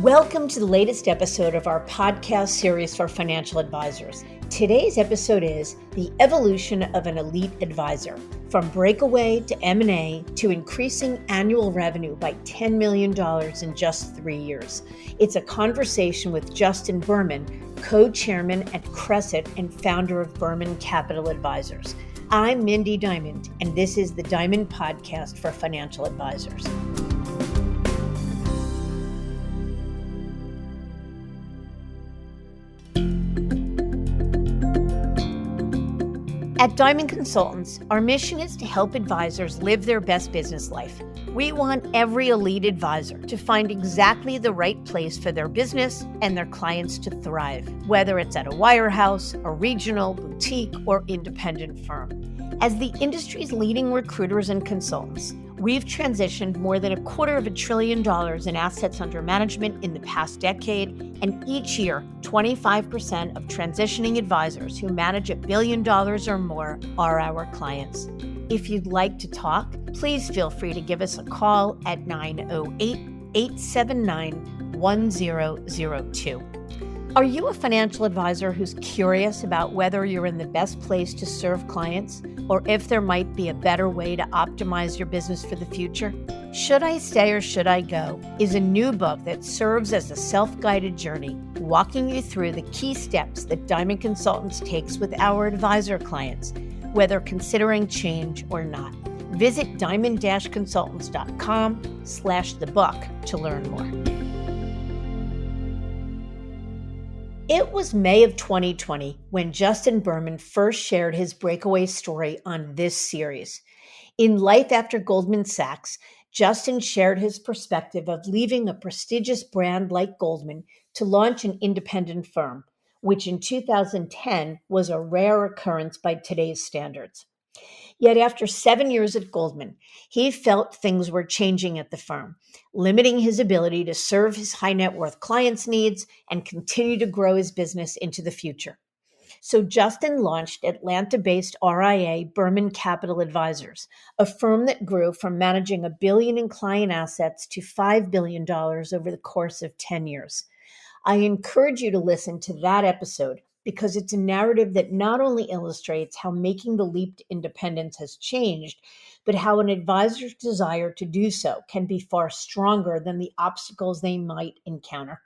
Welcome to the latest episode of our podcast series for financial advisors. Today's episode is The Evolution of an Elite Advisor, from Breakaway to M&A to increasing annual revenue by $10 million in just 3 years. It's a conversation with Justin Berman, co-chairman at Cresset and founder of Berman Capital Advisors. I'm Mindy Diamond, and this is the Diamond Podcast for financial advisors. At Diamond Consultants, our mission is to help advisors live their best business life. We want every elite advisor to find exactly the right place for their business and their clients to thrive, whether it's at a wirehouse, a regional, boutique, or independent firm. As the industry's leading recruiters and consultants, we've transitioned more than $250 billion in assets under management in the past decade, and each year, 25% of transitioning advisors who manage $1 billion or more are our clients. If you'd like to talk, please feel free to give us a call at 908-879-1002. Are you a financial advisor who's curious about whether you're in the best place to serve clients, or if there might be a better way to optimize your business for the future? Should I Stay or Should I Go is a new book that serves as a self-guided journey, walking you through the key steps that Diamond Consultants takes with our advisor clients, whether considering change or not. Visit diamond-consultants.com/thebook to learn more. It was May of 2020 when Justin Berman first shared his Breakaway story on this series. In Life After Goldman Sachs, Justin shared his perspective of leaving a prestigious brand like Goldman to launch an independent firm, which in 2010 was a rare occurrence by today's standards. Yet after 7 years at Goldman, he felt things were changing at the firm, limiting his ability to serve his high net worth clients' needs and continue to grow his business into the future. So Justin launched Atlanta-based RIA Berman Capital Advisors, a firm that grew from managing $1 billion in client assets to $5 billion over the course of 10 years. I encourage you to listen to that episode, because it's a narrative that not only illustrates how making the leap to independence has changed, but how an advisor's desire to do so can be far stronger than the obstacles they might encounter.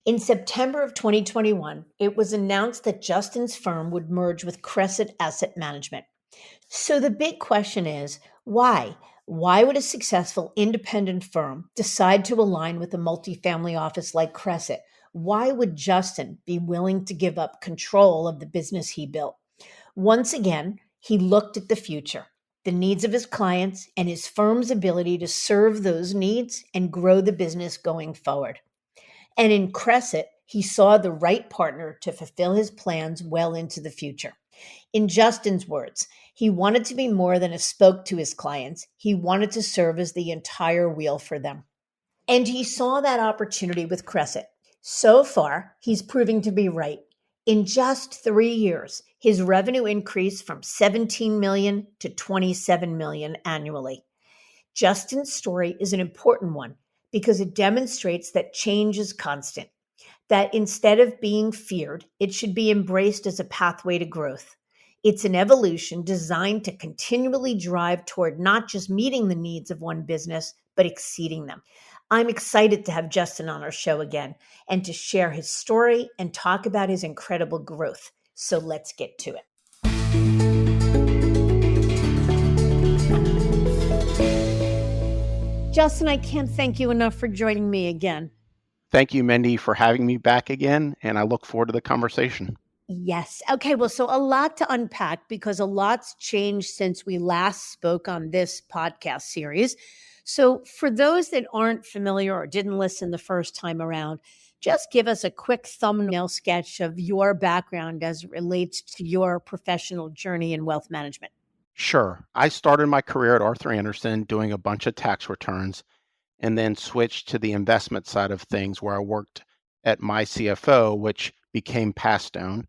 In September of 2021, it was announced that Justin's firm would merge with Cresset Asset Management. So the big question is, why? Why would a successful independent firm decide to align with a multifamily office like Cresset? Why would Justin be willing to give up control of the business he built? Once again, he looked at the future, the needs of his clients, and his firm's ability to serve those needs and grow the business going forward. And in Cresset, he saw the right partner to fulfill his plans well into the future. In Justin's words, he wanted to be more than a spoke to his clients. He wanted to serve as the entire wheel for them. And he saw that opportunity with Cresset. So far, he's proving to be right. In just 3 years, his revenue increased from $17 million to $27 million annually. Justin's story is an important one because it demonstrates that change is constant, that instead of being feared, it should be embraced as a pathway to growth. It's an evolution designed to continually drive toward not just meeting the needs of one business, but exceeding them. I'm excited to have Justin on our show again and to share his story and talk about his incredible growth. So let's get to it. Justin, I can't thank you enough for joining me again. Thank you, Mindy, for having me back again, and I look forward to the conversation. Yes. Okay, well, so a lot to unpack because a lot's changed since we last spoke on this podcast series. So for those that aren't familiar or didn't listen the first time around, just give us a quick thumbnail sketch of your background as it relates to your professional journey in wealth management. Sure. I started my career at Arthur Andersen doing a bunch of tax returns and then switched to the investment side of things where I worked at my CFO, which became Passstone,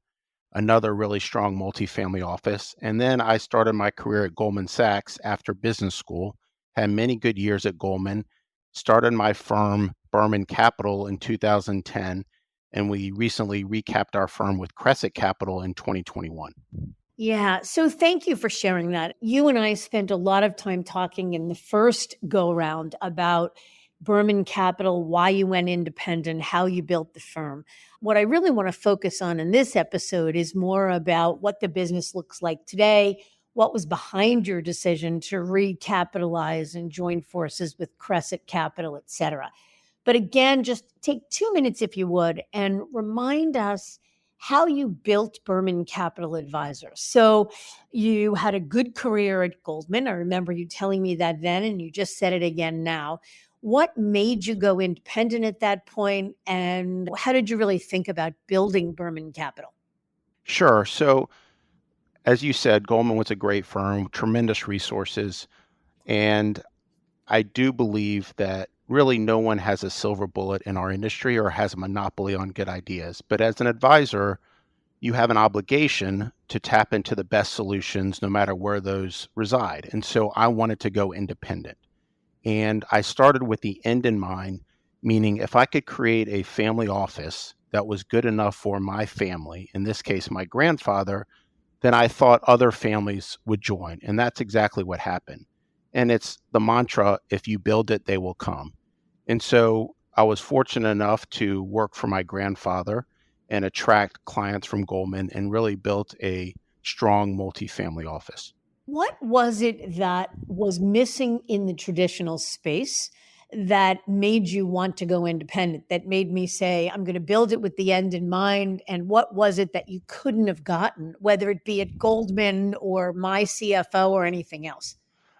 another really strong multifamily office. And then I started my career at Goldman Sachs after business school, had many good years at Goldman, started my firm, Berman Capital, in 2010, and we recently recapped our firm with Cresset Capital in 2021. Yeah. So thank you for sharing that. You and I spent a lot of time talking in the first go round about Berman Capital, why you went independent, how you built the firm. What I really want to focus on in this episode is more about what the business looks like today, what was behind your decision to recapitalize and join forces with Cresset Capital, et cetera. But again, just take 2 minutes, if you would, and remind us how you built Berman Capital Advisors. So you had a good career at Goldman. I remember you telling me that then, and you just said it again now. What made you go independent at that point, and how did you really think about building Berman Capital? Sure. So, as you said, Goldman was a great firm, tremendous resources. And I do believe that really no one has a silver bullet in our industry or has a monopoly on good ideas. But as an advisor, you have an obligation to tap into the best solutions no matter where those reside. And so I wanted to go independent. And I started with the end in mind, meaning if I could create a family office that was good enough for my family, in this case, my grandfather, then I thought other families would join. And that's exactly what happened. And it's the mantra, if you build it, they will come. And so I was fortunate enough to work for my grandfather and attract clients from Goldman and really built a strong multifamily office. What was it that was missing in the traditional space that made you want to go independent, that made me say, I'm going to build it with the end in mind? And what was it that you couldn't have gotten, whether it be at Goldman or my CFO or anything else?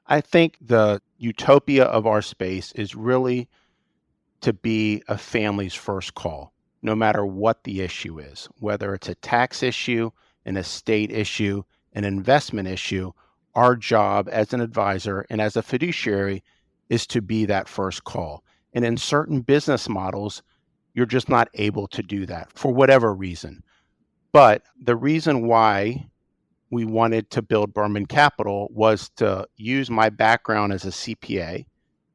I think the utopia of our space is really to be a family's first call, no matter what the issue is, whether it's a tax issue, an estate issue, an investment issue. Our job as an advisor and as a fiduciary is to be that first call. And in certain business models, you're just not able to do that for whatever reason. But the reason why we wanted to build Berman Capital was to use my background as a CPA,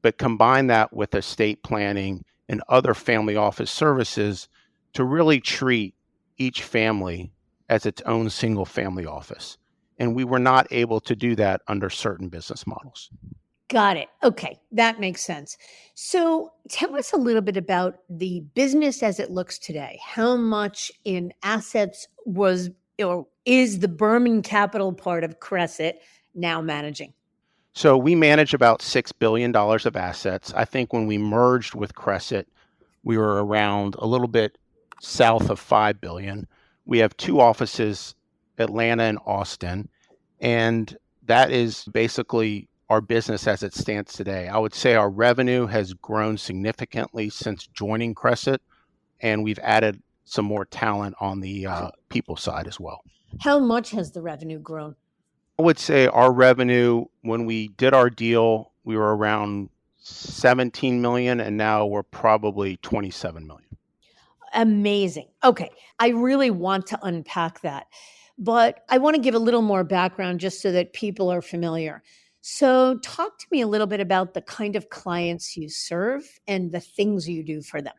but combine that with estate planning and other family office services to really treat each family as its own single family office. And we were not able to do that under certain business models. Got it. Okay, that makes sense. So tell us a little bit about the business as it looks today. How much in assets was or is the Berman Capital part of Cresset now managing? So we manage about $6 billion of assets. I think when we merged with Cresset, we were around a little bit south of 5 billion. We have two offices, Atlanta and Austin, and that is basically our business as it stands today. I would say our revenue has grown significantly since joining Cresset, and we've added some more talent on the people side as well. How much has the revenue grown? I would say our revenue, when we did our deal, we were around 17 million, and now we're probably 27 million. Amazing. Okay, I really want to unpack that, but I want to give a little more background just so that people are familiar. So, talk to me a little bit about the kind of clients you serve and the things you do for them.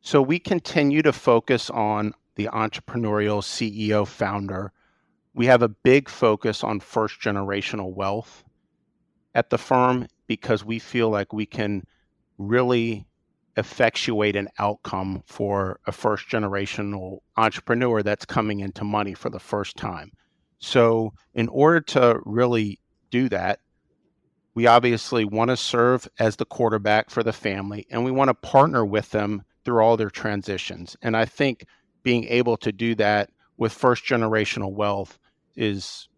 So we continue to focus on the entrepreneurial CEO founder. We have a big focus on first generational wealth at the firm because we feel like we can really effectuate an outcome for a first generational entrepreneur that's coming into money for the first time. So in order to really do that, we obviously want to serve as the quarterback for the family, and we want to partner with them through all their transitions. And I think being able to do that with first generational wealth is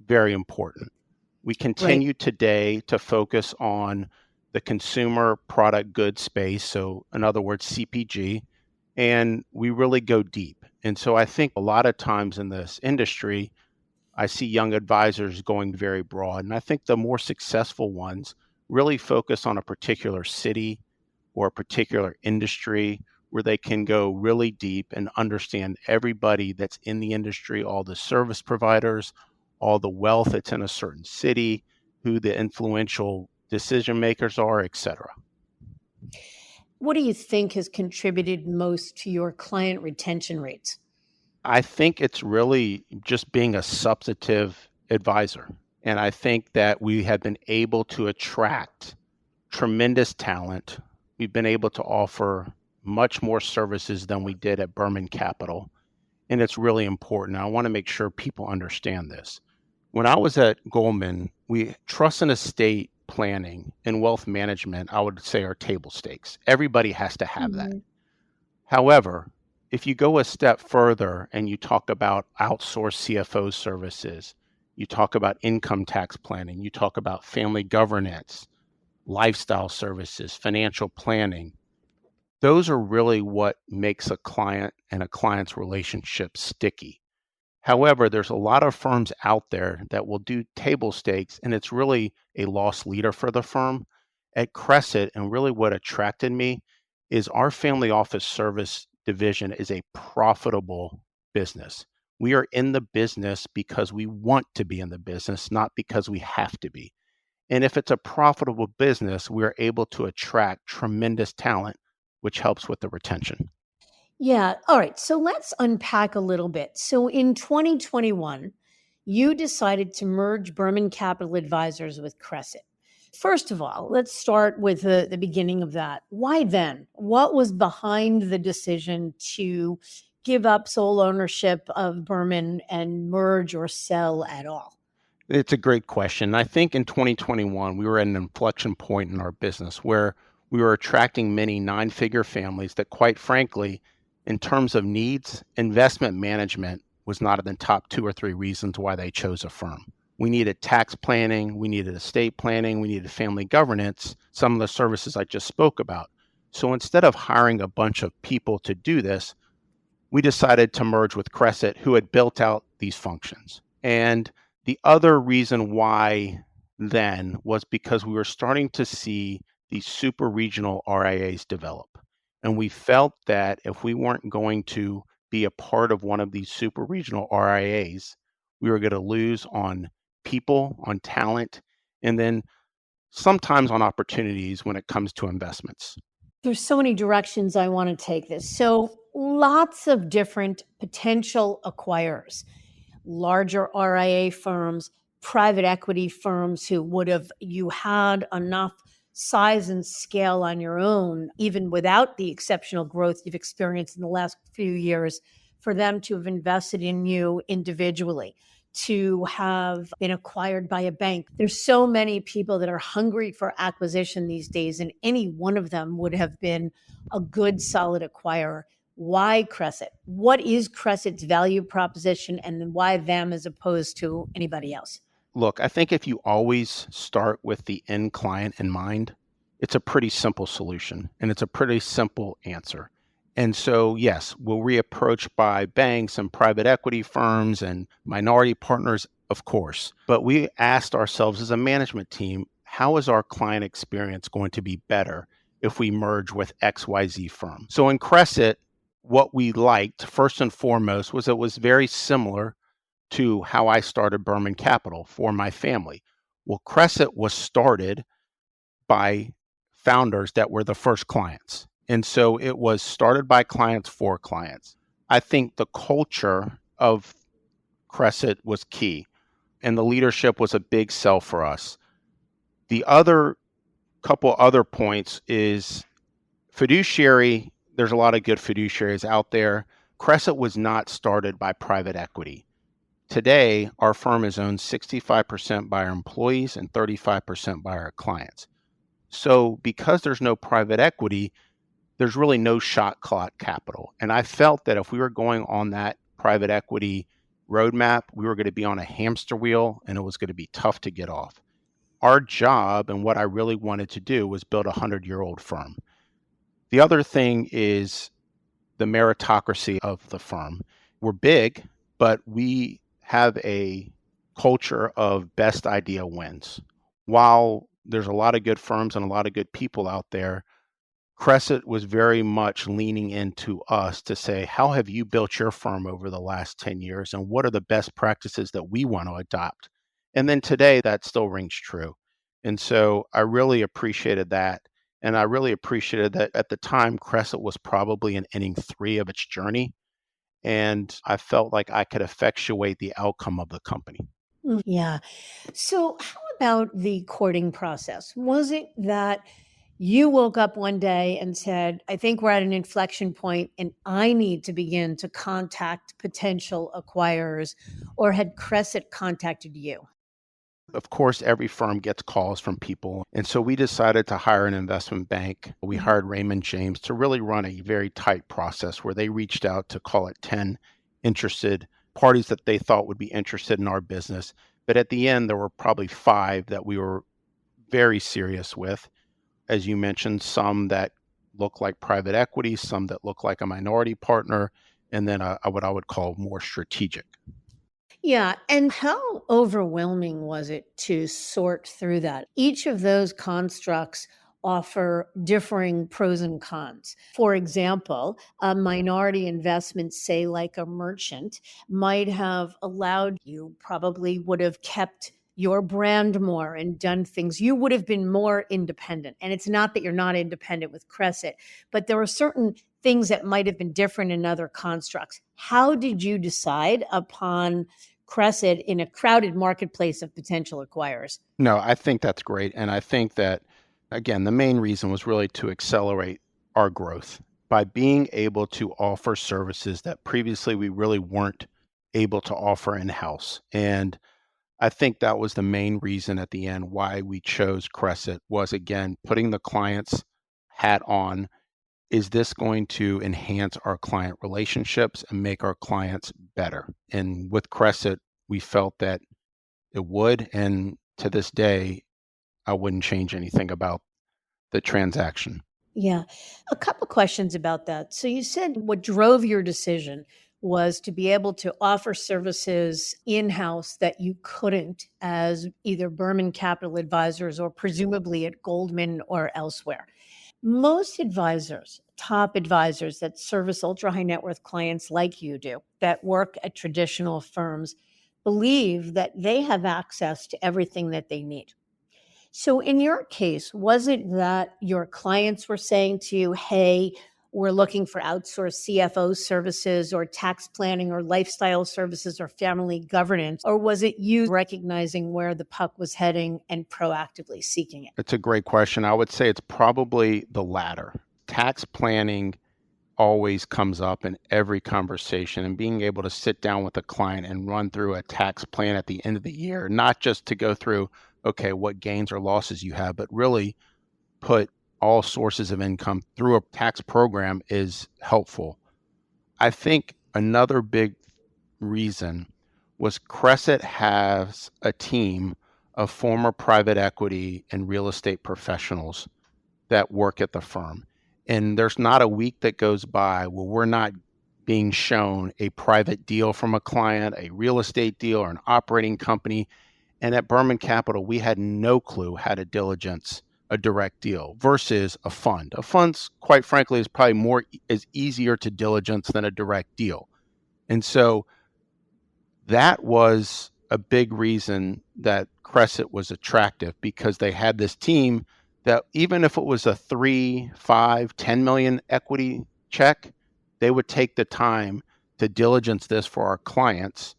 very important. We Right. continue today to focus on the consumer product goods space. So, in other words, CPG, and we really go deep. And so I think a lot of times in this industry, I see young advisors going very broad. And I think the more successful ones really focus on a particular city or a particular industry where they can go really deep and understand everybody that's in the industry, all the service providers, all the wealth that's in a certain city, who the influential decision makers are, et cetera. What do you think has contributed most to your client retention rates? I think it's really just being a substantive advisor. And I think that we have been able to attract tremendous talent. We've been able to offer much more services than we did at Berman Capital. And it's really important. I want to make sure people understand this. When I was at Goldman, we trust and estate planning and wealth management, I would say, are table stakes. Everybody has to have that. Mhm. However, if you go a step further and you talk about outsourced CFO services, you talk about income tax planning, you talk about family governance, lifestyle services, financial planning, those are really what makes a client and a client's relationship sticky. However, there's a lot of firms out there that will do table stakes, and it's really a loss leader for the firm. At Cresset, and really what attracted me is our family office service division is a profitable business. We are in the business because we want to be in the business, not because we have to be. And if it's a profitable business, we are able to attract tremendous talent, which helps with the retention. Yeah. All right. So let's unpack a little bit. So in 2021, you decided to merge Berman Capital Advisors with Cresset. First of all, let's start with the beginning of that. Why then? What was behind the decision to give up sole ownership of Berman and merge or sell at all? It's a great question. I think in 2021, we were at an inflection point in our business where we were attracting many nine-figure families that, quite frankly, in terms of needs, investment management was not in the top two or three reasons why they chose a firm. We needed tax planning, we needed estate planning, we needed family governance, some of the services I just spoke about. So instead of hiring a bunch of people to do this, we decided to merge with Cresset, who had built out these functions. And the other reason why then was because we were starting to see these super regional RIAs develop. And we felt that if we weren't going to be a part of one of these super regional RIAs, we were going to lose on people, on talent, and then sometimes on opportunities when it comes to investments. There's so many directions I want to take this. So, lots of different potential acquirers, larger RIA firms, private equity firms who would have you had enough size and scale on your own, even without the exceptional growth you've experienced in the last few years, for them to have invested in you individually, to have been acquired by a bank. There's so many people that are hungry for acquisition these days, and any one of them would have been a good, solid acquirer. Why Cresset? What is Cresset's value proposition, and then why them as opposed to anybody else? Look, I think if you always start with the end client in mind, it's a pretty simple solution and it's a pretty simple answer. And so, yes, we'll be approached by banks and private equity firms and minority partners, of course. But we asked ourselves as a management team, how is our client experience going to be better if we merge with XYZ firm? So in Cresset, what we liked first and foremost was it was very similar to how I started Berman Capital for my family. Well, Cresset was started by founders that were the first clients. And so it was started by clients for clients. I think the culture of Cresset was key, and the leadership was a big sell for us. The other couple other points is fiduciary. There's a lot of good fiduciaries out there. Cresset was not started by private equity. Today, our firm is owned 65% by our employees and 35% by our clients. So because there's no private equity, there's really no shot clock capital. And I felt that if we were going on that private equity roadmap, we were going to be on a hamster wheel and it was going to be tough to get off. Our job and what I really wanted to do was build a 100-year-old firm. The other thing is the meritocracy of the firm. We're big, but we have a culture of best idea wins. While there's a lot of good firms and a lot of good people out there, Cresset was very much leaning into us to say, how have you built your firm over the last 10 years? And what are the best practices that we want to adopt? And then today that still rings true. And so I really appreciated that. And I really appreciated that at the time, Cresset was probably in inning three of its journey. And I felt like I could effectuate the outcome of the company. Yeah. So, how about the courting process? Was it that you woke up one day and said, I think we're at an inflection point and I need to begin to contact potential acquirers, or had Cresset contacted you? Of course, every firm gets calls from people. And so we decided to hire an investment bank. We hired Raymond James to really run a very tight process where they reached out to call it 10 interested parties that they thought would be interested in our business. But at the end, there were probably five that we were very serious with. As you mentioned, some that look like private equity, some that look like a minority partner, and then what I would call more strategic. Yeah. And how overwhelming was it to sort through that? Each of those constructs offer differing pros and cons. For example, a minority investment, say like a merchant, might have allowed you, probably would have kept your brand more and done things. You would have been more independent. And it's not that you're not independent with Cresset, but there were certain things that might have been different in other constructs. How did you decide upon Cresset in a crowded marketplace of potential acquirers? No, I think that's great. And I think that, again, the main reason was really to accelerate our growth by being able to offer services that previously we really weren't able to offer in house. And I think that was the main reason at the end why we chose Cresset was, again, putting the client's hat on. Is this going to enhance our client relationships and make our clients better? And with Cresset, we felt that it would. And to this day, I wouldn't change anything about the transaction. Yeah. A couple questions about that. So you said what drove your decision was to be able to offer services in-house that you couldn't as either Berman Capital Advisors or presumably at Goldman or elsewhere. Most advisors, top advisors that service ultra high net worth clients like you do, that work at traditional firms, believe that they have access to everything that they need. So, in your case, was it that your clients were saying to you, hey, we're looking for outsourced CFO services or tax planning or lifestyle services or family governance? Or was it you recognizing where the puck was heading and proactively seeking it? It's a great question. I would say it's probably the latter. Tax planning always comes up in every conversation, and being able to sit down with a client and run through a tax plan at the end of the year, not just to go through, okay, what gains or losses you have, but really put all sources of income through a tax program is helpful. I think another big reason was Cresset has a team of former private equity and real estate professionals that work at the firm. And there's not a week that goes by where we're not being shown a private deal from a client, a real estate deal, or an operating company. And at Berman Capital, we had no clue how to diligence a direct deal versus a fund. A fund's, quite frankly, is probably is easier to diligence than a direct deal. And so that was a big reason that Cresset was attractive, because they had this team that even if it was a 3, 5, 10 million equity check, they would take the time to diligence this for our clients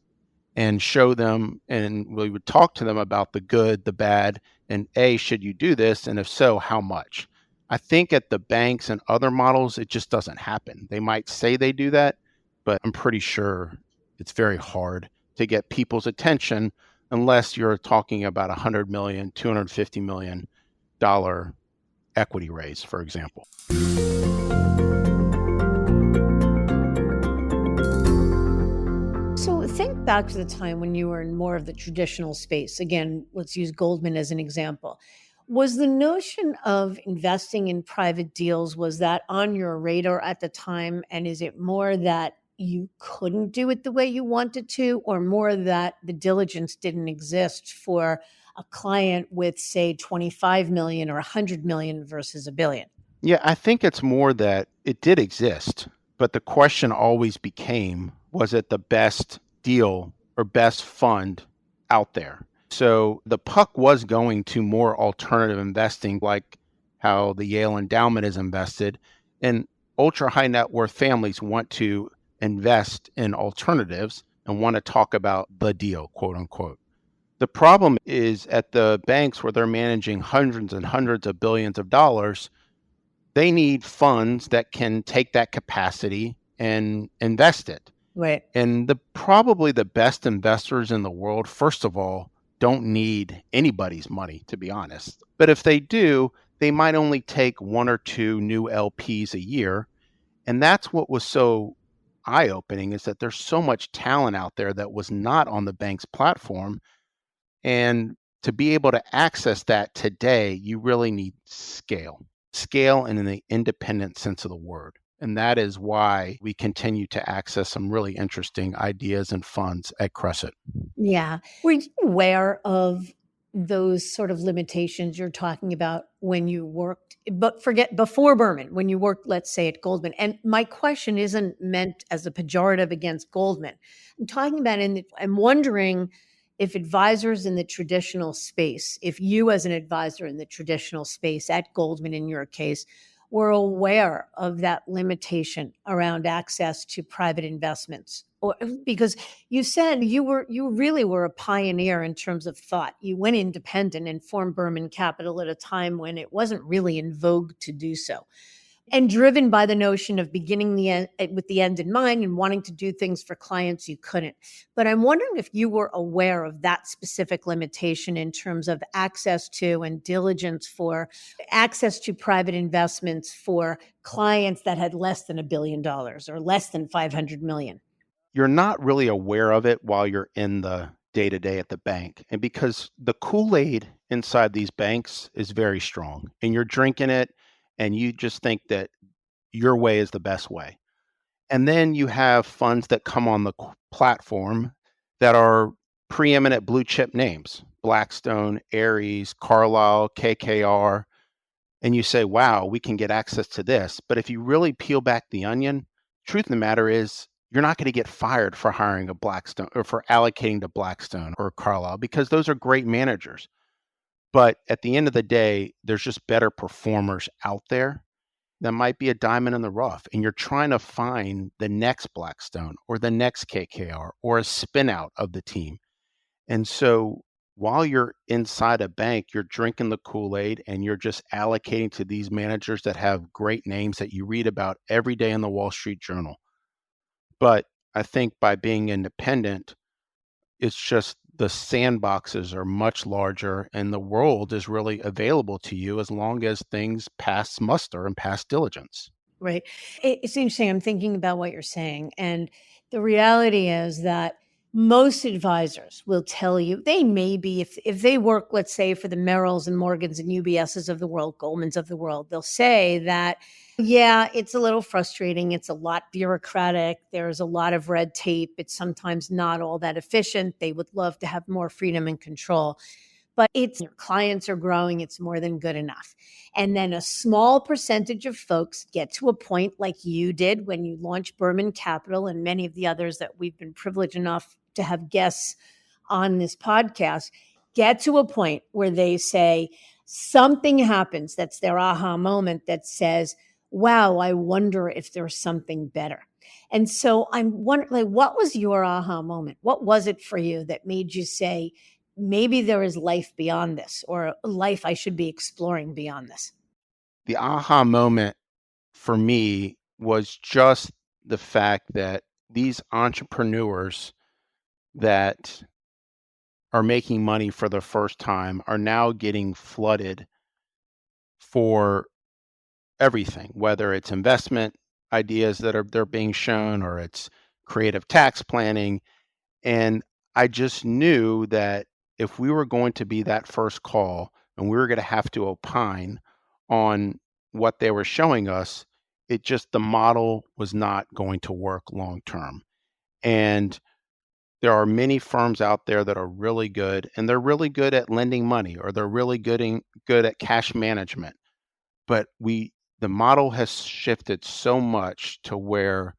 and show them, and we would talk to them about the good, the bad, and should you do this? And if so, how much? I think at the banks and other models, it just doesn't happen. They might say they do that, but I'm pretty sure it's very hard to get people's attention unless you're talking about $100 million, $250 million equity raise, for example. So think back to the time when you were in more of the traditional space. Again, let's use Goldman as an example. Was the notion of investing in private deals, was that on your radar at the time? And is it more that you couldn't do it the way you wanted to, or more that the diligence didn't exist for a client with, say, 25 million or 100 million versus a billion? Yeah, I think it's more that it did exist, but the question always became, was it the best deal or best fund out there? So the puck was going to more alternative investing, like how the Yale endowment is invested, and ultra high net worth families want to invest in alternatives and want to talk about the deal, quote unquote. The problem is at the banks where they're managing hundreds and hundreds of billions of dollars, they need funds that can take that capacity and invest it. Right. And probably the best investors in the world, first of all, don't need anybody's money, to be honest. But if they do, they might only take one or two new LPs a year. And that's what was so eye-opening, is that there's so much talent out there that was not on the bank's platform. And to be able to access that today, you really need scale and in the independent sense of the word. And that is why we continue to access some really interesting ideas and funds at Cresset. Yeah. Were you aware of those sort of limitations you're talking about when you worked, but forget before Berman, when you worked, let's say, at Goldman? And my question isn't meant as a pejorative against Goldman. I'm talking about I'm wondering if advisors in the traditional space, if you as an advisor in the traditional space at Goldman in your case, were aware of that limitation around access to private investments. Or because you said you really were a pioneer in terms of thought. You went independent and formed Berman Capital at a time when it wasn't really in vogue to do so, and driven by the notion of beginning the end with the end in mind and wanting to do things for clients you couldn't. But I'm wondering if you were aware of that specific limitation in terms of access to and diligence for access to private investments for clients that had less than $1 billion or less than 500 million. You're not really aware of it while you're in the day-to-day at the bank. And because the Kool-Aid inside these banks is very strong, and you're drinking it and you just think that your way is the best way. And then you have funds that come on the platform that are preeminent blue chip names: Blackstone, Ares, Carlyle, KKR. And you say, wow, we can get access to this. But if you really peel back the onion, truth of the matter is, you're not going to get fired for hiring a Blackstone or for allocating to Blackstone or Carlyle, because those are great managers. But at the end of the day, there's just better performers out there that might be a diamond in the rough. And you're trying to find the next Blackstone or the next KKR or a spin out of the team. And so while you're inside a bank, you're drinking the Kool-Aid and you're just allocating to these managers that have great names that you read about every day in the Wall Street Journal. But I think by being independent, it's just the sandboxes are much larger and the world is really available to you as long as things pass muster and pass diligence. Right. It's interesting. I'm thinking about what you're saying. And the reality is that most advisors will tell you they may be, if they work, let's say, for the Merrills and Morgans and UBSs of the world, Goldmans of the world, they'll say that, yeah, it's a little frustrating. It's a lot bureaucratic. There's a lot of red tape. It's sometimes not all that efficient. They would love to have more freedom and control. But your clients are growing. It's more than good enough. And then a small percentage of folks get to a point like you did when you launched Berman Capital and many of the others that we've been privileged enough to have guests on this podcast, get to a point where they say something happens. That's their aha moment that says, wow, I wonder if there's something better. And so I'm wondering, like, what was your aha moment? What was it for you that made you say, maybe there is life beyond this, or life I should be exploring beyond this? The aha moment for me was just the fact that these entrepreneurs that are making money for the first time are now getting flooded for everything, whether it's investment ideas that are they're being shown or it's creative tax planning. And I just knew that if we were going to be that first call and we were going to have to opine on what they were showing us, the model was not going to work long term. And there are many firms out there that are really good, and they're really good at lending money, or they're really good at cash management. But the model has shifted so much to where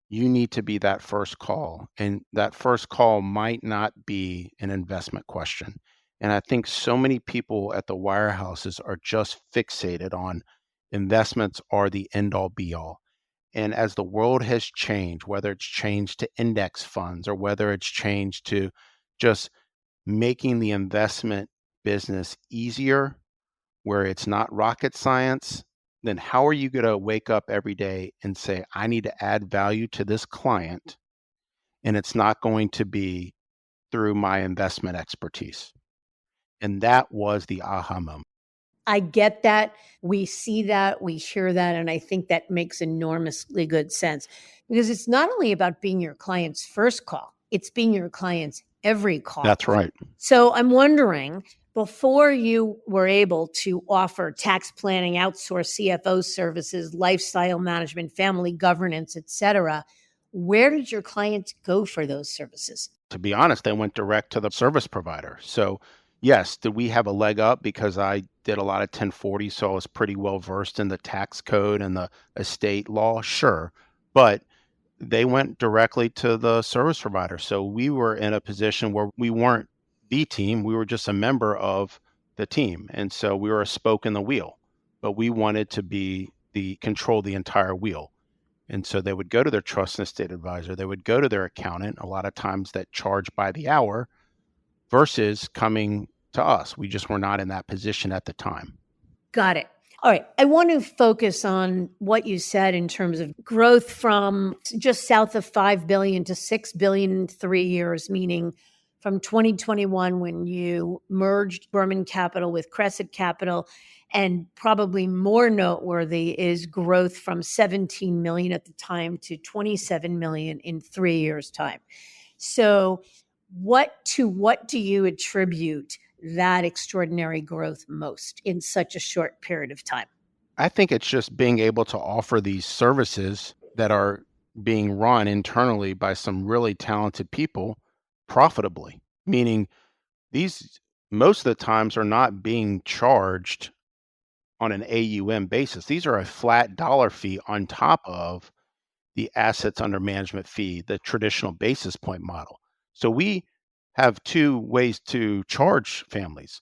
you need to be that first call, and that first call might not be an investment question. And I think so many people at the wirehouses are just fixated on investments are the end all be all. And as the world has changed, whether it's changed to index funds or whether it's changed to just making the investment business easier, where it's not rocket science, then how are you going to wake up every day and say, I need to add value to this client, and it's not going to be through my investment expertise? And that was the aha moment. I get that. We see that, we hear that, and I think that makes enormously good sense because it's not only about being your client's first call, it's being your client's every call. That's right. So I'm wondering, before you were able to offer tax planning, outsource CFO services, lifestyle management, family governance, et cetera, where did your clients go for those services? To be honest, they went direct to the service provider. So, yes, did we have a leg up because I did a lot of 1040, so I was pretty well versed in the tax code and the estate law? Sure. But they went directly to the service provider. So we were in a position where we weren't the team, we were just a member of the team. And so we were a spoke in the wheel, but we wanted to be the control the entire wheel. And so they would go to their trust and estate advisor, they would go to their accountant, a lot of times that charge by the hour, versus coming to us. We just were not in that position at the time. Got it. All right. I want to focus on what you said in terms of growth from just south of 5 billion to 6 billion in 3 years, meaning from 2021 when you merged Berman Capital with Cresset Capital. And probably more noteworthy is growth from 17 million at the time to 27 million in 3 years' time. So what do you attribute that extraordinary growth most in such a short period of time? I think it's just being able to offer these services that are being run internally by some really talented people profitably, meaning these most of the times are not being charged on an AUM basis. These are a flat dollar fee on top of the assets under management fee, the traditional basis point model. So we have two ways to charge families.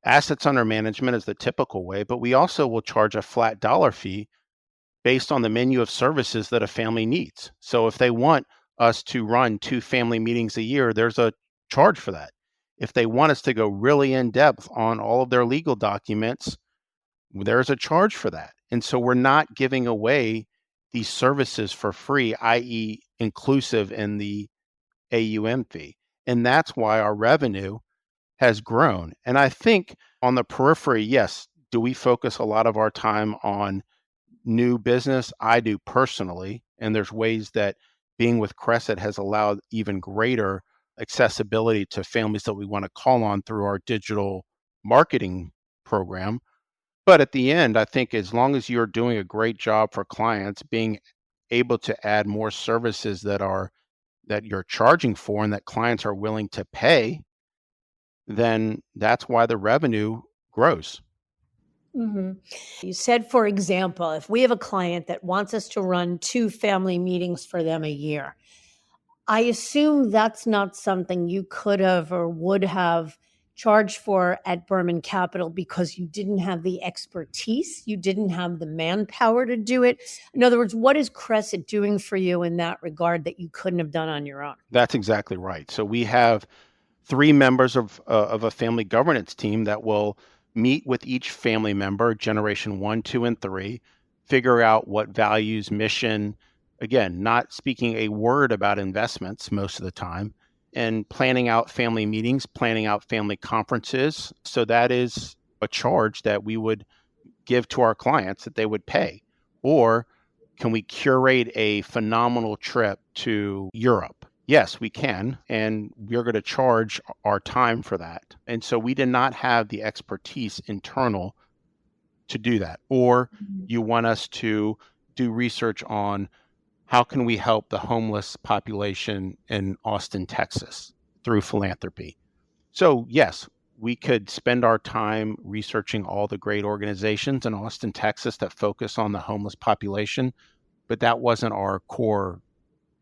Assets under management is the typical way, but we also will charge a flat dollar fee based on the menu of services that a family needs. So if they want us to run 2 family meetings a year, there's a charge for that. If they want us to go really in depth on all of their legal documents, there's a charge for that. And so we're not giving away these services for free, i.e., inclusive in the AUM fee. And that's why our revenue has grown. And I think on the periphery, yes, do we focus a lot of our time on new business? I do personally. And there's ways that being with Cresset has allowed even greater accessibility to families that we want to call on through our digital marketing program. But at the end, I think as long as you're doing a great job for clients, being able to add more services that you're charging for and that clients are willing to pay, then that's why the revenue grows. Mm-hmm. You said, for example, if we have a client that wants us to run 2 family meetings for them a year, I assume that's not something you could have or would have charged for at Berman Capital because you didn't have the expertise, you didn't have the manpower to do it. In other words, what is Cresset doing for you in that regard that you couldn't have done on your own? That's exactly right. So we have 3 members of a family governance team that will meet with each family member, generation 1, 2, and 3, figure out what values, mission, again, not speaking a word about investments most of the time, and planning out family meetings, planning out family conferences. So that is a charge that we would give to our clients that they would pay. Or can we curate a phenomenal trip to Europe? Yes, we can. And we're going to charge our time for that. And so we did not have the expertise internal to do that. Or you want us to do research on how can we help the homeless population in Austin, Texas through philanthropy. So yes, we could spend our time researching all the great organizations in Austin, Texas that focus on the homeless population, but that wasn't our core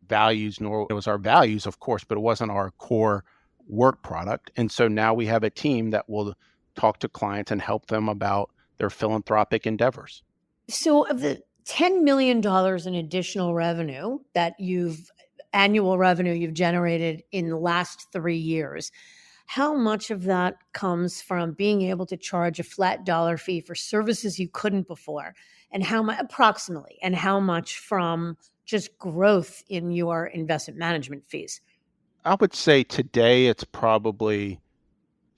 values, nor it was our values, of course, but it wasn't our core work product. And so now we have a team that will talk to clients and help them about their philanthropic endeavors. So, of the $10 million in additional revenue that annual revenue you've generated in the last 3 years, how much of that comes from being able to charge a flat dollar fee for services you couldn't before? And how much, approximately, and how much from just growth in your investment management fees? I would say today it's probably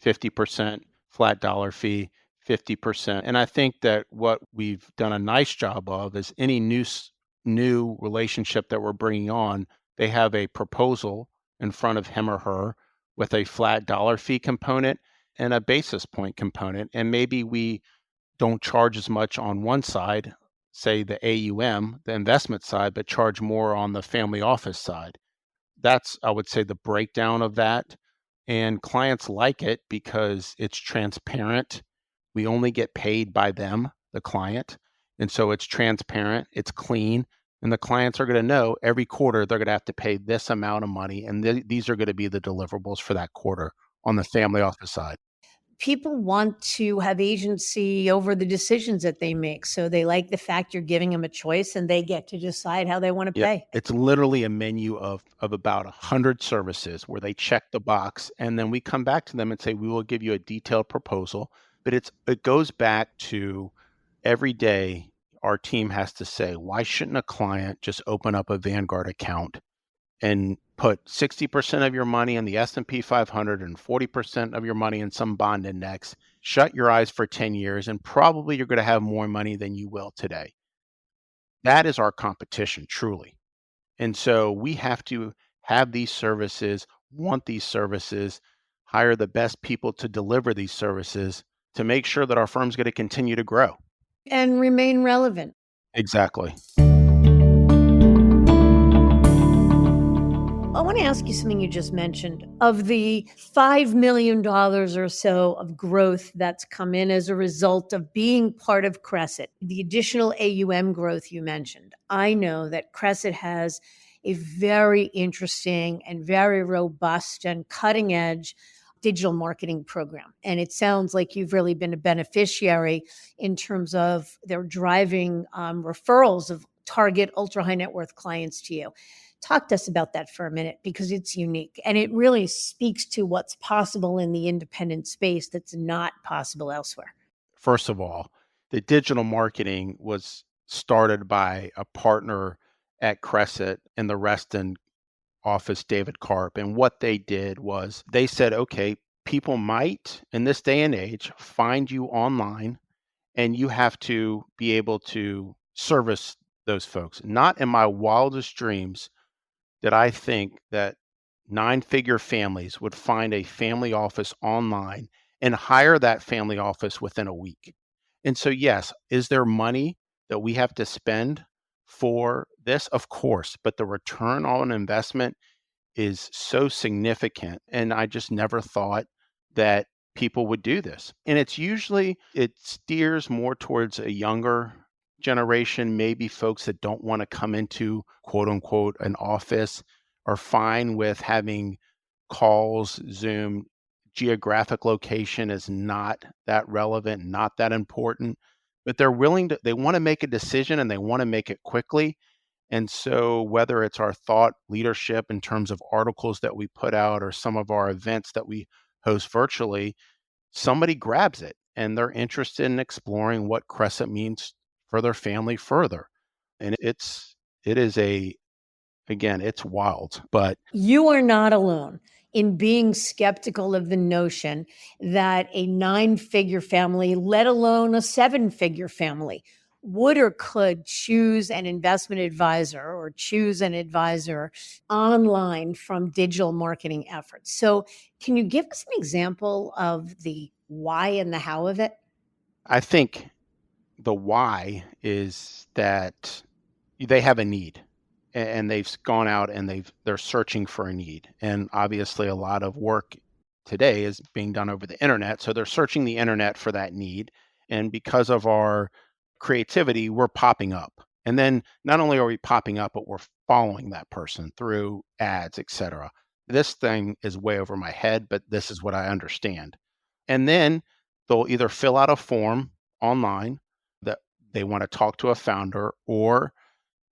50% flat dollar fee, 50%. And I think that what we've done a nice job of is any new relationship that we're bringing on, they have a proposal in front of him or her with a flat dollar fee component and a basis point component. And maybe we don't charge as much on one side, say the AUM, the investment side, but charge more on the family office side. That's, I would say, the breakdown of that. And clients like it because it's transparent. We only get paid by them, the client. And so it's transparent, it's clean, and the clients are going to know every quarter they're going to have to pay this amount of money. And these are going to be the deliverables for that quarter on the family office side. People want to have agency over the decisions that they make. So they like the fact you're giving them a choice and they get to decide how they want to Yeah, pay. it's literally a menu of about 100 services where they check the box, and then we come back to them and say, we will give you a detailed proposal. But it goes back to every day our team has to say, why shouldn't a client just open up a Vanguard account and put 60% of your money in the S&P 500 and 40% of your money in some bond index, shut your eyes for 10 years, and probably you're going to have more money than you will today. That is our competition, truly. And so we have to have these services, want these services, hire the best people to deliver these services to make sure that our firm's going to continue to grow. And remain relevant. Exactly. I want to ask you something you just mentioned. Of the $5 million or so of growth that's come in as a result of being part of Cresset, the additional AUM growth you mentioned, I know that Cresset has a very interesting and very robust and cutting edge digital marketing program. And it sounds like you've really been a beneficiary in terms of their driving referrals of target ultra high net worth clients to you. Talk to us about that for a minute because it's unique and it really speaks to what's possible in the independent space that's not possible elsewhere. First of all, the digital marketing was started by a partner at Cresset in the Reston office, David Karp. And what they did was they said, okay, people might in this day and age find you online and you have to be able to service those folks. Not in my wildest dreams did I think that nine-figure families would find a family office online and hire that family office within a week. And so, yes, is there money that we have to spend for this? Of course, but the return on investment is so significant. And I just never thought that people would do this. And it steers more towards a younger generation, maybe folks that don't want to come into quote unquote an office are fine with having calls, Zoom. Geographic location is not that relevant, not that important, but they want to make a decision and they want to make it quickly. And so, whether it's our thought leadership in terms of articles that we put out or some of our events that we host virtually, somebody grabs it and they're interested in exploring what Crescent means for their family further. And it is again, it's wild, but You are not alone in being skeptical of the notion that a 9 figure family, let alone a 7 figure family, would or could choose an investment advisor or choose an advisor online from digital marketing efforts. So, can you give us an example of the why and the how of it? I think the why is that they have a need and they've gone out and they're searching for a need. And obviously a lot of work today is being done over the internet, so they're searching the internet for that need, and because of our creativity we're popping up, and then not only are we popping up but we're following that person through ads, etc. This thing is way over my head, but this is what I understand. And then they'll either fill out a form online that they want to talk to a founder, or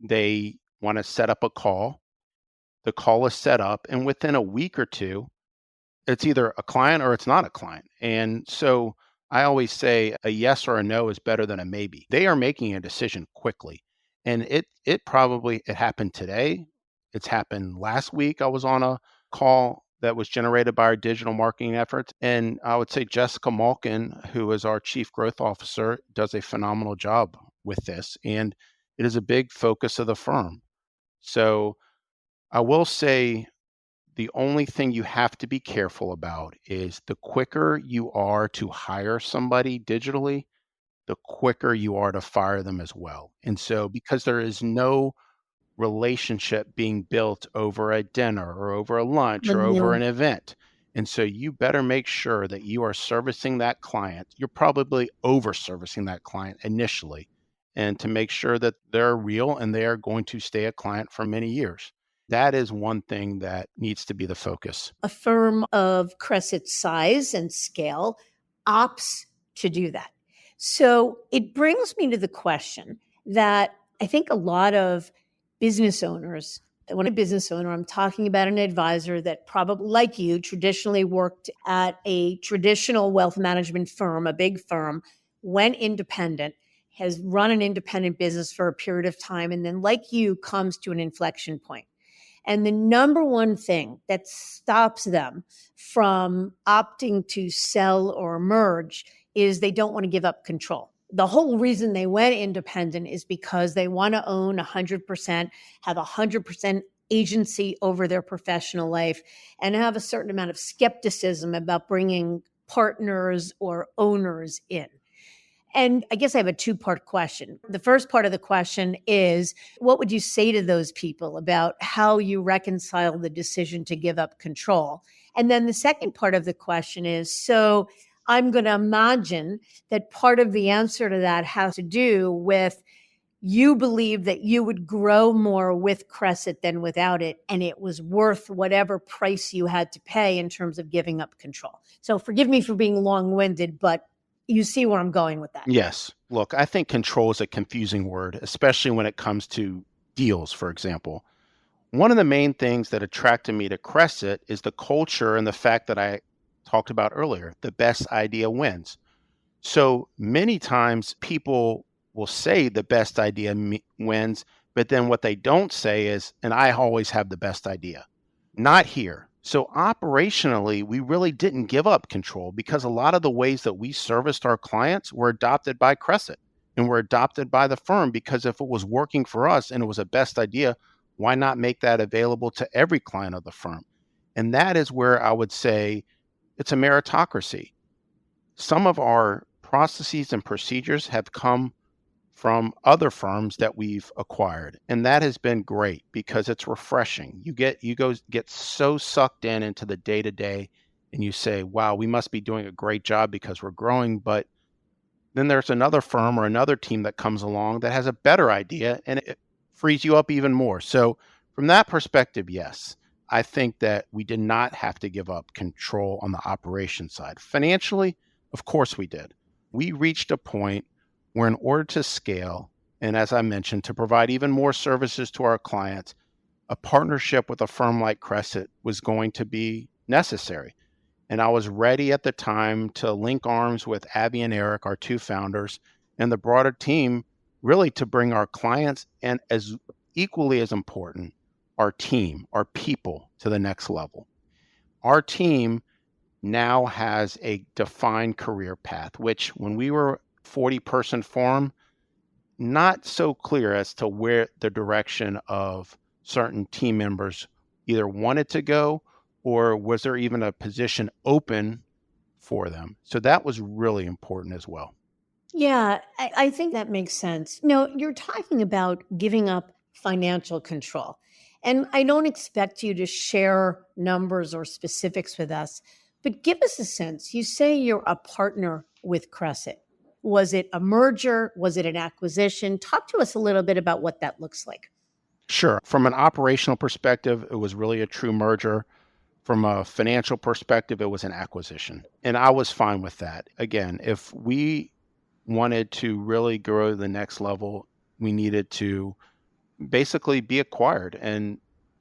they want to set up a call. The call is set up, and within a week or two, it's either a client or it's not a client. And so I always say a yes or a no is better than a maybe. They are making a decision quickly. And it happened today. It's happened last week. I was on a call that was generated by our digital marketing efforts. And I would say Jessica Malkin, who is our chief growth officer, does a phenomenal job with this. And it is a big focus of the firm. So I will say the only thing you have to be careful about is the quicker you are to hire somebody digitally, the quicker you are to fire them as well. And so, because there is no relationship being built over a dinner or over a lunch or over an event. And so you better make sure that you are servicing that client. You're probably over servicing that client initially, and to make sure that they're real and they are going to stay a client for many years. That is one thing that needs to be the focus. A firm of Cresset's size and scale opts to do that. So it brings me to the question that I think a lot of business owners, when a business owner, I'm talking about an advisor that probably, like you, traditionally worked at a traditional wealth management firm, a big firm, went independent, has run an independent business for a period of time, and then, like you, comes to an inflection point. And the number one thing that stops them from opting to sell or merge is they don't want to give up control. The whole reason they went independent is because they want to own 100%, have 100% agency over their professional life, and have a certain amount of skepticism about bringing partners or owners in. And I guess I have a two-part question. The first part of the question is, what would you say to those people about how you reconcile the decision to give up control? And then the second part of the question is, so I'm going to imagine that part of the answer to that has to do with you believe that you would grow more with Cresset than without it, and it was worth whatever price you had to pay in terms of giving up control. So forgive me for being long-winded, but you see where I'm going with that. Yes. Look, I think control is a confusing word, especially when it comes to deals, for example. One of the main things that attracted me to Cresset is the culture and the fact that I talked about earlier, the best idea wins. So many times people will say the best idea wins, but then what they don't say is, and I always have the best idea. Not here. So operationally, we really didn't give up control because a lot of the ways that we serviced our clients were adopted by Cresset and were adopted by the firm, because if it was working for us and it was a best idea, why not make that available to every client of the firm? And that is where I would say it's a meritocracy. Some of our processes and procedures have come from other firms that we've acquired. And that has been great because it's refreshing. You get so sucked into the day to day, and you say, wow, we must be doing a great job because we're growing. But then there's another firm or another team that comes along that has a better idea, and it frees you up even more. So from that perspective, yes, I think that we did not have to give up control on the operation side. Financially, of course we did. We reached a point where, in order to scale, and as I mentioned, to provide even more services to our clients, a partnership with a firm like Cresset was going to be necessary. And I was ready at the time to link arms with Abby and Eric, our two founders, and the broader team, really to bring our clients, and as equally as important, our team, our people, to the next level. Our team now has a defined career path, which when we were 40-person firm, not so clear as to where the direction of certain team members either wanted to go, or was there even a position open for them. So that was really important as well. Yeah, I think that makes sense. No, you're talking about giving up financial control. And I don't expect you to share numbers or specifics with us, but give us a sense. You say you're a partner with Cresset. Was it a merger? Was it an acquisition? Talk to us a little bit about what that looks like. Sure. From an operational perspective, it was really a true merger. From a financial perspective, it was an acquisition. And I was fine with that. Again, if we wanted to really grow to the next level, we needed to basically be acquired and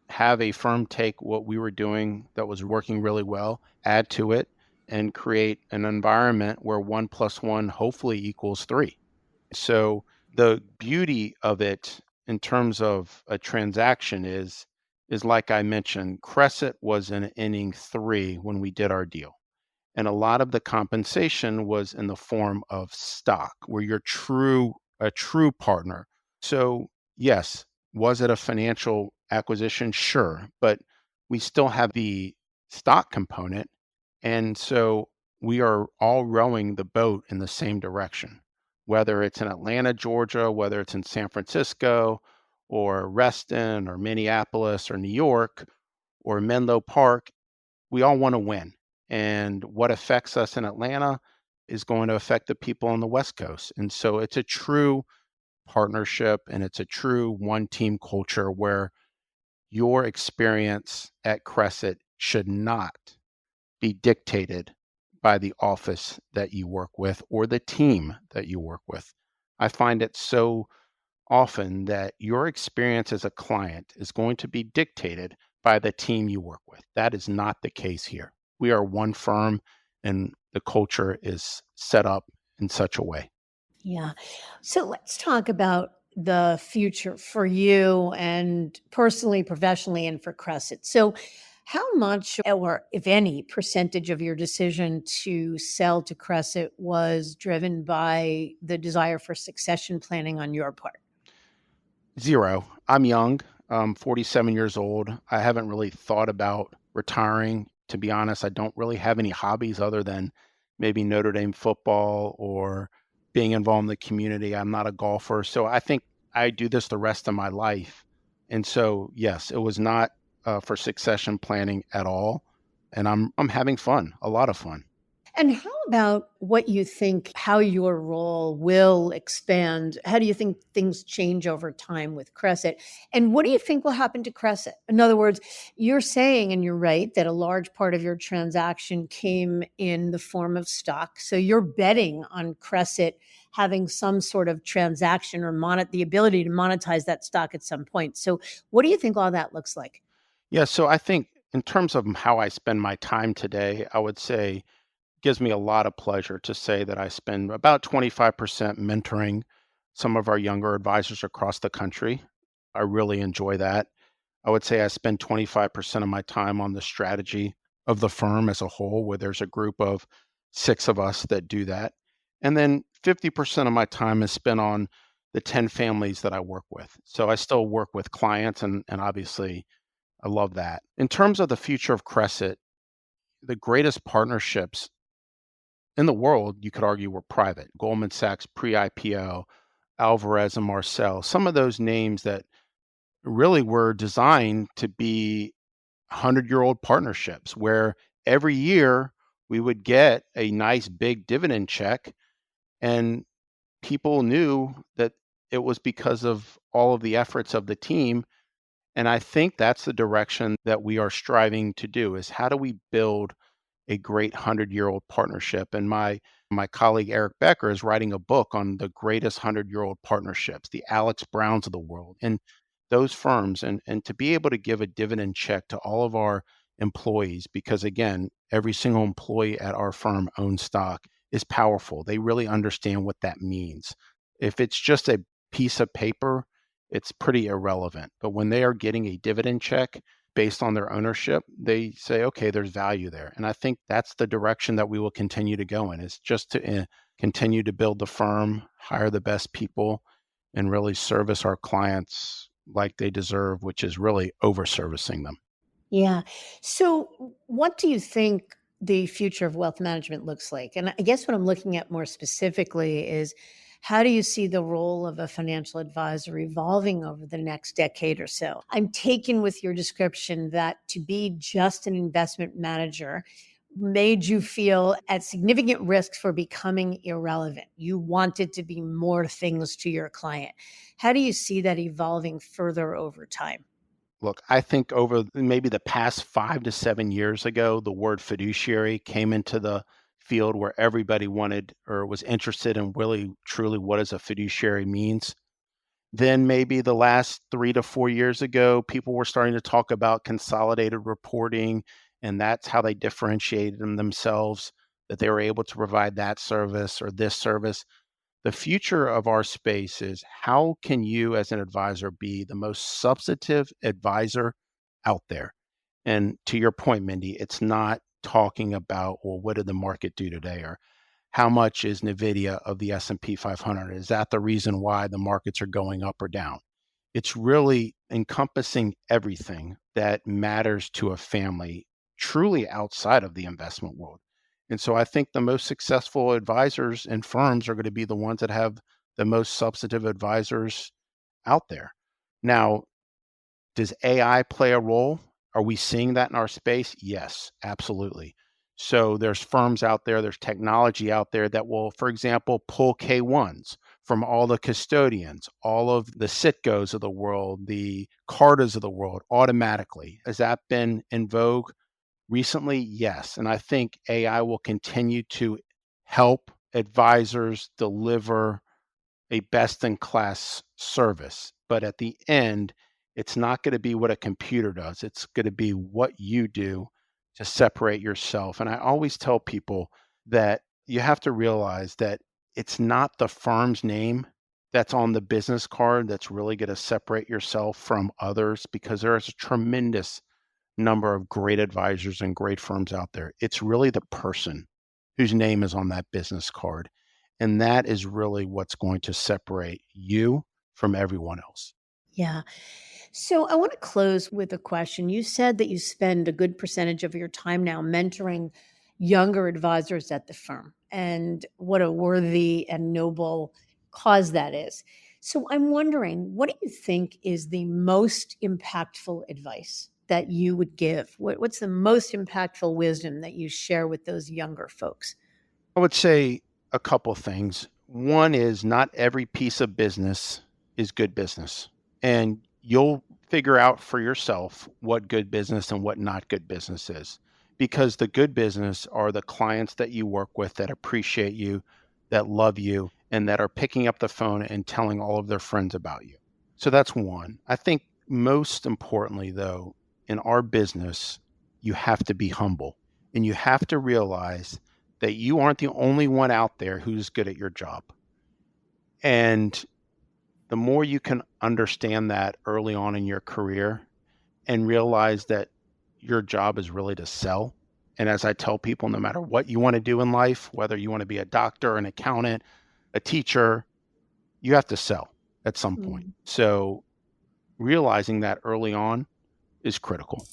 have a firm take what we were doing that was working really well, add to it, and create an environment where 1 plus 1 hopefully equals 3. So the beauty of it in terms of a transaction is like I mentioned, Cresset was in inning 3 when we did our deal. And a lot of the compensation was in the form of stock, where you're a true partner. So, yes, was it a financial acquisition? Sure, but we still have the stock component. And so we are all rowing the boat in the same direction, whether it's in Atlanta, Georgia, whether it's in San Francisco or Reston or Minneapolis or New York or Menlo Park. We all want to win. And what affects us in Atlanta is going to affect the people on the West Coast. And so it's a true partnership and it's a true one team culture where your experience at Crescent should not be dictated by the office that you work with or the team that you work with. I find it so often that your experience as a client is going to be dictated by the team you work with. That is not the case here. We are one firm and the culture is set up in such a way. Yeah. So let's talk about the future for you and personally, professionally, and for Crescent. So, how much, or if any, percentage of your decision to sell to Crescent was driven by the desire for succession planning on your part? Zero. I'm young. I'm 47 years old. I haven't really thought about retiring. To be honest, I don't really have any hobbies other than maybe Notre Dame football or being involved in the community. I'm not a golfer. So I think I do this the rest of my life. And so, yes, it was not for succession planning at all. And I'm having fun, a lot of fun. And how about what you think, how your role will expand? How do you think things change over time with Crescent? And what do you think will happen to Crescent? In other words, you're saying, and you're right, that a large part of your transaction came in the form of stock. So you're betting on Crescent having some sort of transaction or the ability to monetize that stock at some point. So what do you think all that looks like? Yeah, so I think in terms of how I spend my time today, I would say gives me a lot of pleasure to say that I spend about 25% mentoring some of our younger advisors across the country. I really enjoy that. I would say I spend 25% of my time on the strategy of the firm as a whole, where there's a group of 6 of us that do that. And then 50% of my time is spent on the 10 families that I work with. So I still work with clients, and obviously I love that. In terms of the future of Crescent, the greatest partnerships in the world, you could argue, were private. Goldman Sachs pre-IPO, Alvarez and Marcel, some of those names that really were designed to be 100-year-old partnerships where every year we would get a nice big dividend check and people knew that it was because of all of the efforts of the team. And I think that's the direction that we are striving to do is how do we build a great 100-year-old partnership. And my colleague Eric Becker is writing a book on the greatest 100-year-old partnerships, the Alex Browns of the world, and those firms. And to be able to give a dividend check to all of our employees, because again, every single employee at our firm owns stock, is powerful. They really understand what that means. If it's just a piece of paper, it's pretty irrelevant. But when they are getting a dividend check based on their ownership, they say, okay, there's value there. And I think that's the direction that we will continue to go in, is just to continue to build the firm, hire the best people, and really service our clients like they deserve, which is really over servicing them. Yeah. So, what do you think the future of wealth management looks like? And I guess what I'm looking at more specifically is how do you see the role of a financial advisor evolving over the next decade or so? I'm taken with your description that to be just an investment manager made you feel at significant risk for becoming irrelevant. You wanted to be more things to your client. How do you see that evolving further over time? Look, I think over maybe the past 5 to 7 years ago, the word fiduciary came into the field where everybody wanted or was interested in really truly what does a fiduciary means. Then maybe the last 3 to 4 years ago, people were starting to talk about consolidated reporting, and that's how they differentiated themselves, that they were able to provide that service or this service. The future of our space is how can you as an advisor be the most substantive advisor out there? And to your point, Mindy, it's not talking about, well, what did the market do today? Or how much is Nvidia of the S&P 500? Is that the reason why the markets are going up or down? It's really encompassing everything that matters to a family truly outside of the investment world. And so I think the most successful advisors and firms are going to be the ones that have the most substantive advisors out there. Now, does AI play a role? Are we seeing that in our space? Yes, absolutely. So there's firms out there, there's technology out there that will, for example, pull K1s from all the custodians, all of the Citgos of the world, the Cartas of the world automatically. Has that been in vogue recently? Yes. And I think AI will continue to help advisors deliver a best in class service. But at the end, it's not going to be what a computer does. It's going to be what you do to separate yourself. And I always tell people that you have to realize that it's not the firm's name that's on the business card that's really going to separate yourself from others, because there is a tremendous number of great advisors and great firms out there. It's really the person whose name is on that business card. And that is really what's going to separate you from everyone else. Yeah. So I want to close with a question. You said that you spend a good percentage of your time now mentoring younger advisors at the firm, and what a worthy and noble cause that is. So I'm wondering, what do you think is the most impactful advice that you would give? What's the most impactful wisdom that you share with those younger folks? I would say a couple things. One is not every piece of business is good business. And you'll figure out for yourself what good business and what not good business is. Because the good business are the clients that you work with that appreciate you, that love you, and that are picking up the phone and telling all of their friends about you. So that's one. I think most importantly, though, in our business, you have to be humble and you have to realize that you aren't the only one out there who's good at your job. And the more you can understand that early on in your career and realize that your job is really to sell. And as I tell people, no matter what you want to do in life, whether you want to be a doctor, an accountant, a teacher, you have to sell at some point. Mm. So realizing that early on is critical.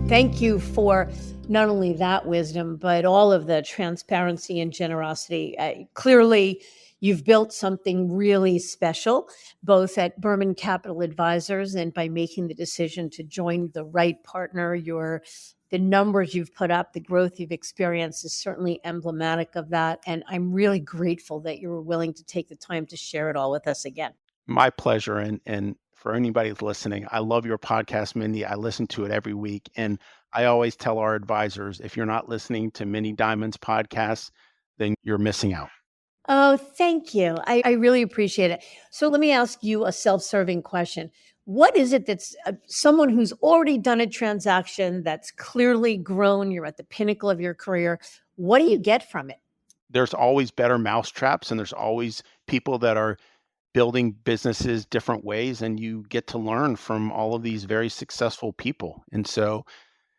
Thank you for not only that wisdom, but all of the transparency and generosity. Clearly, you've built something really special, both at Berman Capital Advisors and by making the decision to join the right partner. The numbers you've put up, the growth you've experienced is certainly emblematic of that. And I'm really grateful that you were willing to take the time to share it all with us again. My pleasure. And for anybody who's listening, I love your podcast, Mindy. I listen to it every week. And I always tell our advisors, if you're not listening to Mindy Diamond's podcast, then you're missing out. Oh, thank you. I really appreciate it. So let me ask you a self-serving question. What is it that's someone who's already done a transaction that's clearly grown, you're at the pinnacle of your career, what do you get from it? There's always better mousetraps, and there's always people that are building businesses different ways, and you get to learn from all of these very successful people. And so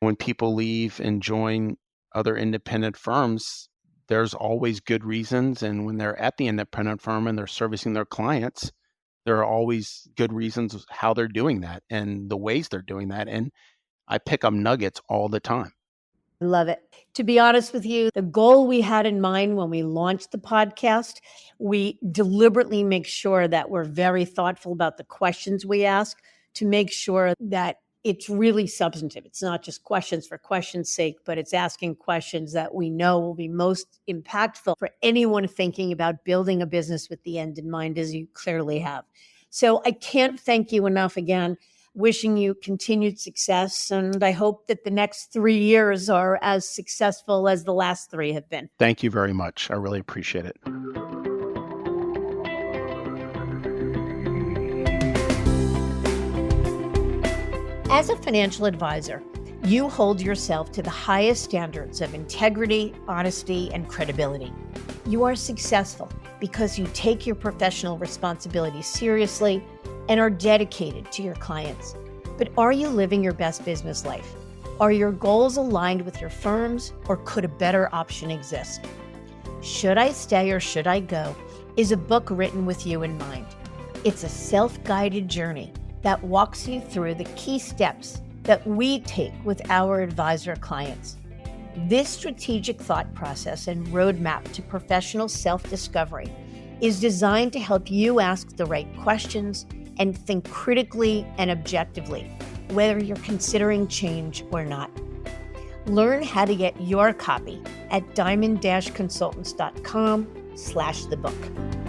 when people leave and join other independent firms, there's always good reasons. And when they're at the independent firm and they're servicing their clients, there are always good reasons how they're doing that and the ways they're doing that. And I pick up nuggets all the time. I love it. To be honest with you, the goal we had in mind when we launched the podcast, we deliberately make sure that we're very thoughtful about the questions we ask to make sure that it's really substantive. It's not just questions for questions' sake, but it's asking questions that we know will be most impactful for anyone thinking about building a business with the end in mind, as you clearly have. So I can't thank you enough again. Wishing you continued success, and I hope that the next 3 years are as successful as the last 3 have been. Thank you very much. I really appreciate it. As a financial advisor, you hold yourself to the highest standards of integrity, honesty, and credibility. You are successful because you take your professional responsibilities seriously and are dedicated to your clients. But are you living your best business life? Are your goals aligned with your firm's, or could a better option exist? Should I Stay or Should I Go is a book written with you in mind. It's a self-guided journey that walks you through the key steps that we take with our advisor clients. This strategic thought process and roadmap to professional self-discovery is designed to help you ask the right questions and think critically and objectively, whether you're considering change or not. Learn how to get your copy at diamond-consultants.com/thebook.